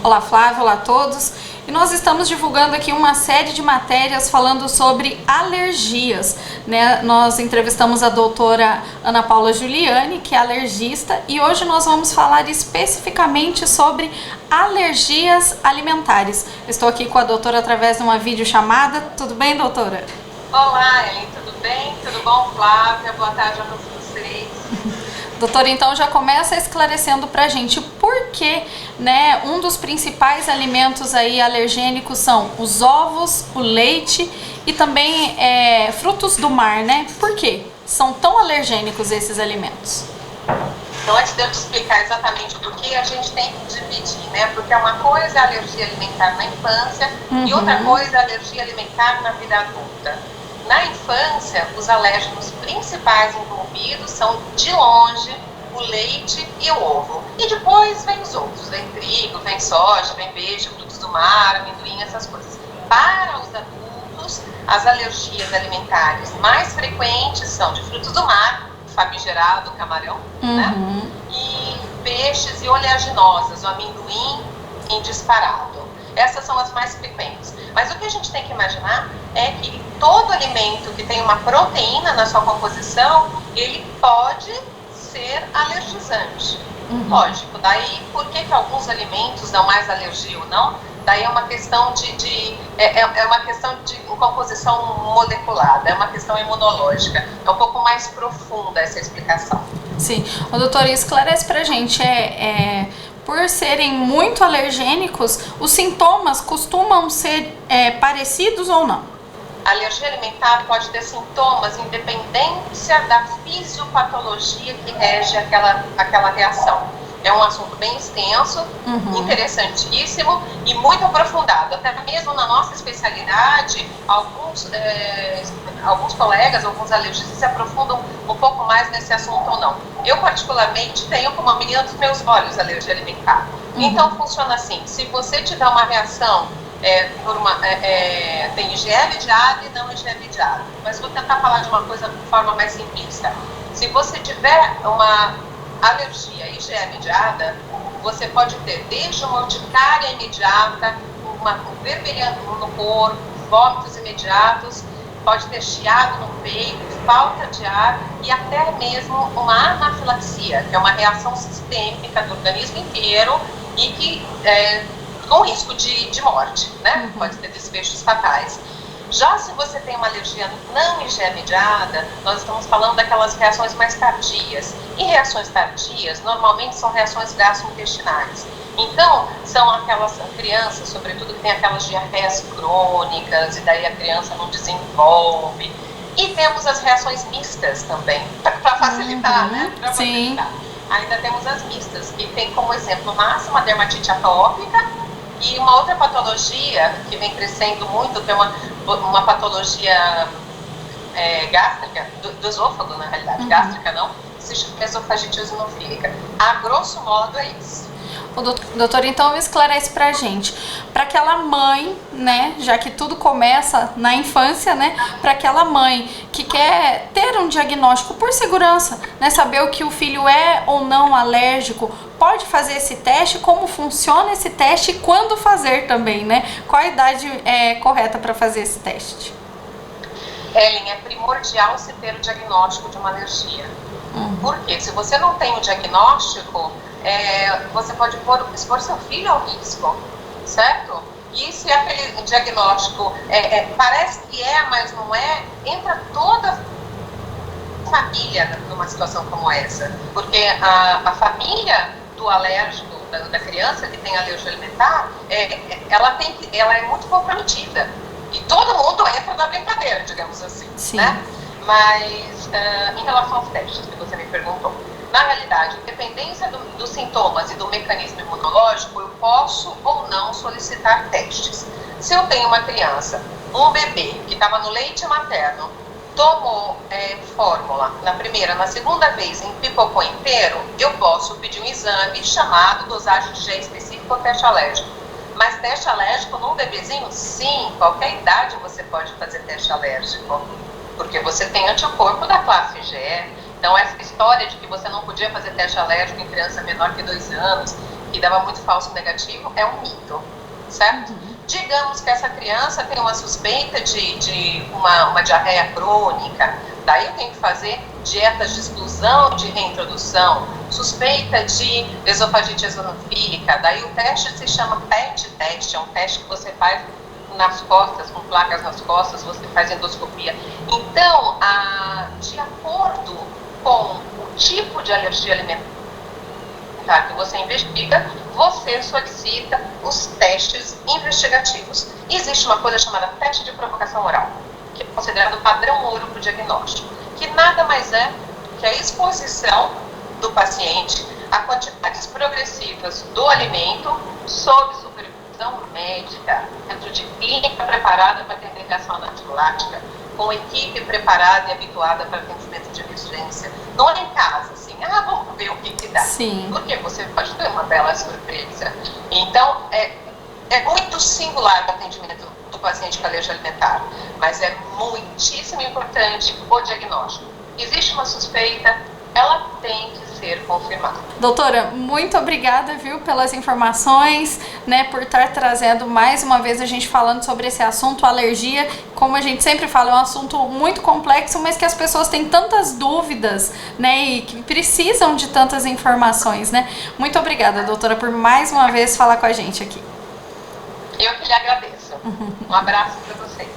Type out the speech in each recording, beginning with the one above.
Olá Flávio, olá a todos. E nós estamos divulgando aqui uma série de matérias falando sobre alergias, né? Nós entrevistamos a doutora Ana Paula Giuliani, que é alergista, e hoje nós vamos falar especificamente sobre alergias alimentares. Estou aqui com a doutora através de uma videochamada. Tudo bem, doutora? Olá, Ellen, tudo bem? Tudo bom, Flávia? Boa tarde a todos vocês. Doutora, então já começa esclarecendo pra gente por que, né, um dos principais alimentos aí alergênicos são os ovos, o leite e também frutos do mar, né? Por que são tão alergênicos esses alimentos? Então, antes de eu te explicar exatamente por que, a gente tem que dividir, né? Porque uma coisa é a alergia alimentar na infância e outra coisa é a alergia alimentar na vida adulta. Na infância, os alérgenos principais envolvidos são, de longe, o leite e o ovo. E depois vem os outros, vem trigo, vem soja, vem peixe, frutos do mar, amendoim, essas coisas. Para os adultos, as alergias alimentares mais frequentes são de frutos do mar, famigerado camarão, né? E peixes e oleaginosas, o amendoim em disparado. Essas são as mais frequentes. Mas o que a gente tem que imaginar é que todo alimento que tem uma proteína na sua composição, ele pode ser alergizante. Lógico, daí por que alguns alimentos dão mais alergia ou não? Daí é uma questão uma questão de composição molecular, é uma questão imunológica. É um pouco mais profunda essa explicação. Sim. O doutor, esclarece pra gente, por serem muito alergênicos, os sintomas costumam ser parecidos ou não? A alergia alimentar pode ter sintomas em dependência da fisiopatologia que rege aquela reação. É um assunto bem extenso, interessantíssimo e muito aprofundado. Até mesmo na nossa especialidade, alguns colegas, alguns alergistas se aprofundam um pouco mais nesse assunto ou não. Eu, particularmente, tenho como a menina dos meus olhos alergia alimentar. Então, funciona assim: se você tiver uma reação, tem IgE mediada e não IgE mediada. Mas vou tentar falar de uma coisa de forma mais simplista. Se você tiver uma alergia IgE mediada, você pode ter desde uma urticária imediata, um vermelhamento no corpo, vômitos imediatos, pode ter chiado no peito, falta de ar e até mesmo uma anafilaxia, que é uma reação sistêmica do organismo inteiro e que com risco de morte, né? Pode ter desfechos fatais. Já se você tem uma alergia não IgE mediada, nós estamos falando daquelas reações mais tardias. E reações tardias, normalmente, são reações gastrointestinais. Então, são aquelas crianças, sobretudo, que têm aquelas diarreias crônicas, e daí a criança não desenvolve. E temos as reações mistas também, para facilitar, né? Para facilitar. Ainda temos as mistas, que tem como exemplo máximo a dermatite atópica, e uma outra patologia que vem crescendo muito, que é uma patologia gástrica, do esôfago, na realidade, gástrica não, se chama esofagite eosinofílica. A grosso modo é isso. O doutor, então, esclarece pra gente, para aquela mãe, né, já que tudo começa na infância, né, para aquela mãe que quer ter um diagnóstico por segurança, né, saber o que o filho é ou não alérgico, pode fazer esse teste, como funciona esse teste e quando fazer também, né? Qual a idade correta para fazer esse teste? Ellen, é primordial se ter o diagnóstico de uma alergia. Por quê? Se você não tem o diagnóstico, você pode expor seu filho ao risco, certo? E se aquele diagnóstico parece que mas não é, entra toda a família numa situação como essa. Porque a família do alérgico, da criança que tem alergia alimentar, ela é muito comprometida. E todo mundo entra na brincadeira, digamos assim, né? Mas, em relação aos testes que você me perguntou, na realidade, dependência dos sintomas e do mecanismo imunológico, eu posso ou não solicitar testes. Se eu tenho uma criança, um bebê, que estava no leite materno, tomou fórmula na primeira, na segunda vez, empipocou inteiro, eu posso pedir um exame chamado dosagem de IgE específico ou teste alérgico. Mas teste alérgico num bebezinho? Sim, qualquer idade você pode fazer teste alérgico, porque você tem anticorpo da classe IgE. Então, essa história de que você não podia fazer teste alérgico em criança menor que 2 anos, que dava muito falso negativo, é um mito, certo? Digamos que essa criança tem uma suspeita de uma diarreia crônica, daí eu tenho que fazer dietas de exclusão e de reintrodução, suspeita de esofagite eosinofílica, daí o teste se chama PET teste, é um teste que você faz nas costas, com placas nas costas, você faz endoscopia. Então, de acordo com o tipo de alergia alimentar que você investiga, você solicita os testes investigativos. E existe uma coisa chamada teste de provocação oral, que é considerado padrão ouro para o diagnóstico, que nada mais é que a exposição do paciente a quantidades progressivas do alimento sob supervisão médica, dentro de clínica preparada para atender reação anafilática, com equipe preparada e habituada para atendimento de emergência. Não é em casa, assim, vamos ver o que dá. Sim. Porque você pode ter uma bela surpresa. Então, é muito singular o atendimento do paciente com alergia alimentar, mas é muitíssimo importante o diagnóstico. Existe uma suspeita, ela tem que ser confirmada. Doutora, muito obrigada, viu, pelas informações, né, por estar trazendo mais uma vez a gente falando sobre esse assunto, alergia. Como a gente sempre fala, é um assunto muito complexo, mas que as pessoas têm tantas dúvidas, né, e que precisam de tantas informações, né. Muito obrigada, doutora, por mais uma vez falar com a gente aqui. Eu que lhe agradeço. Um abraço para vocês.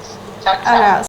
Tchau, tchau. Abraço.